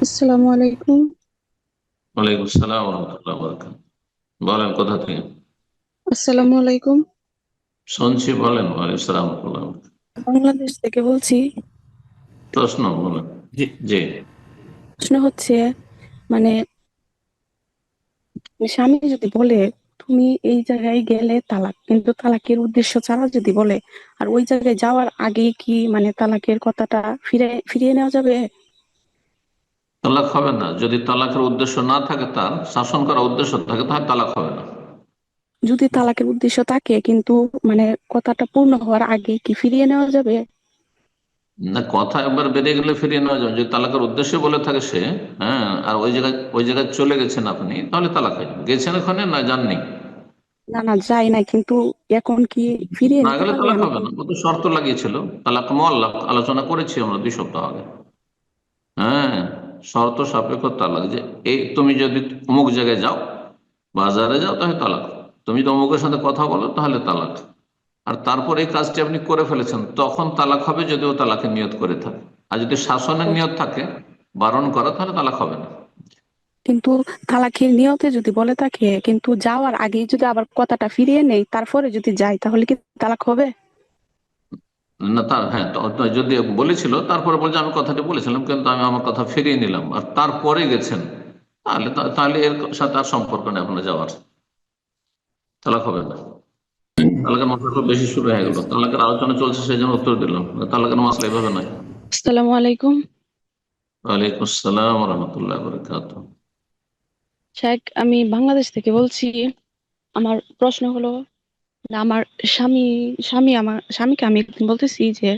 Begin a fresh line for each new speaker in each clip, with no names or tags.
আসসালামু আলাইকুম।
ওয়ালাইকুম আসসালাম রহমতুল্লাহ বরকাত। বলেন কোথা থেকে?
আসসালামু আলাইকুম।
শুনছি, বলেন। ওয়ালাইকুম আসসালাম রহমতুল্লাহ।
বাংলাদেশ থেকে বলছি।
প্রশ্ন বলেন। জি জি।
প্রশ্ন হচ্ছে, মানে স্বামী যদি বলে তুমি এই জায়গায় গেলে তালাক, কিন্তু তালাকের উদ্দেশ্য ছাড়া যদি বলে, আর ওই জায়গায় যাওয়ার আগে কি মানে তালাকের কথাটা ফিরিয়ে নেওয়া যাবে?
তালাক হবে না যদি তালাকের উদ্দেশ্য না থাকে, তার শাসন করার উদ্দেশ্য থাকে, তাহলে তালাক হবে না।
যদি তালাকের উদ্দেশ্য থাকে কিন্তু মানে কথাটা পূর্ণ হওয়ার আগে কি ফিরিয়ে নেওয়া যাবে?
না, কথা একবার বেরিয়ে গেলে ফিরিয়ে নেওয়া যাবে। যদি তালাকের উদ্দেশ্য বলে থাকে সে, হ্যাঁ, আর ওই জায়গায় চলে গেছেন আপনি, তাহলে তালাক হয়ে যাবে। গেছেন ওখানে না যাননি?
না না, যাই না, কিন্তু এখন কি ফিরিয়ে
না
নিতে
গেলে
পারবে
তালাক হবে
আমাকে?
না। ও তো শর্ত লাগিয়েছিল। তালাক মুআল্লাক আলোচনা করেছি আমরা 2 সপ্তাহ আগে। হ্যাঁ, শর্ত সাপেক্ষ তালাক, যে এই তুমি যদি অমুক জায়গায় যাও, বাজারে যাও, তাহলে তালাক। তুমি যদি অমুকের সাথে কথা বলো, তাহলে তালাক। আর তারপর এই কাজটি আপনি করে ফেলেছেন, তখন তালাক হবে যদি ও তালাকের নিয়ত করে থাকে। আর যদি শাসনের নিয়ত থাকে, বারণ করা, তাহলে তালাক হবে না।
কিন্তু তালাকের নিয়তে যদি বলে থাকে, কিন্তু যাওয়ার আগে যদি আবার কথাটা ফিরিয়ে নেই, তারপরে যদি যাই, তাহলে কি তালাক হবে?
না, তার হ্যাঁ, তো যদি বলেছিল তারপরে বলছে আমি কথাটি বলেছিলাম কিন্তু আমি আমার কথা ফিরিয়ে নিলাম, আর তারপরে গেছেন, তাহলে এর সাথে আর সম্পর্ক নেই আপনার যাওয়ার। তালাক হবে না। তালাকের মশলা খুব বেশি শুরু হয়ে গেল, তালাকের আলোচনা চলছে সেই জন্য উত্তর দিলাম। তালাকের মশলা এভাবে নয়।
আসসালামু আলাইকুম।
ওয়ালাইকুম আসসালাম রহমতুল্লাহ বরকাত।
শেখ, আমি বাংলাদেশ থেকে বলছি। আমার প্রশ্ন হলো, আমার স্বামী আমার স্বামীকে আমি একদিন বলতেছি যে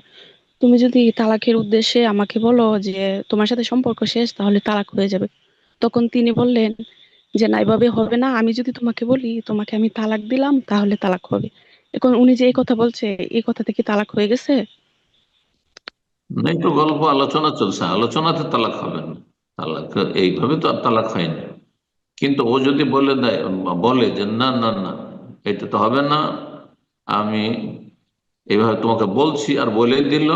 তুমি যদি তালাকের উদ্দেশ্যে আমাকে বলো যে তোমার সাথে সম্পর্ক শেষ, তাহলে তালাক হয়ে যাবে। তখন তিনি বললেন যে না, এভাবে হবে না, আমি যদি তোমাকে বলি তোমাকে আমি তালাক দিলাম, তাহলে তালাক হবে। এখন উনি যে এই কথা বলছে, এই কথা থেকে তালাক হয়ে গেছে?
এই তো গল্প আলোচনা চলছে, আলোচনাতে তালাক হবে না। তালাক এইভাবে তো আর তালাক হয়নি। কিন্তু ও যদি বলে দেয়, বলে যে না না না, এটা তো হবে না, আমি এইভাবে তোমাকে বলছি আর বলে দিল,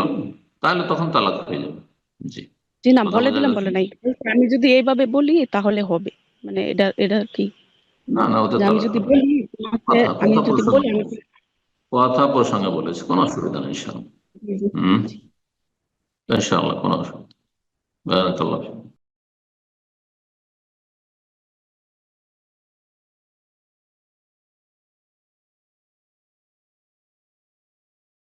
তাহলে তখন তালাক হয়ে যাবে। জি।
জি না,
কথা
বলে
বোঝা
দিলাম
গেছে?
বলে নাই, বলছে, আমি যদি এইভাবে বলি তাহলে হবে। মানে এটা এটা কি,
না না, ওতে
যে আমি
তালাক
যদি
হবে না।
বলি তোমাকে,
কথা
আমি
কথা
যদি
প্রসঙ্গে
বলি আমি।
বলেছে। কথা প্রসঙ্গে বলেছে, কোনো অসুবিধা নেই ইনশাল্লাহ।
জি, জি,
হম।
জি।
ইনশাল্লাহ কোনো অসুবিধা। বারাকাল্লাহ।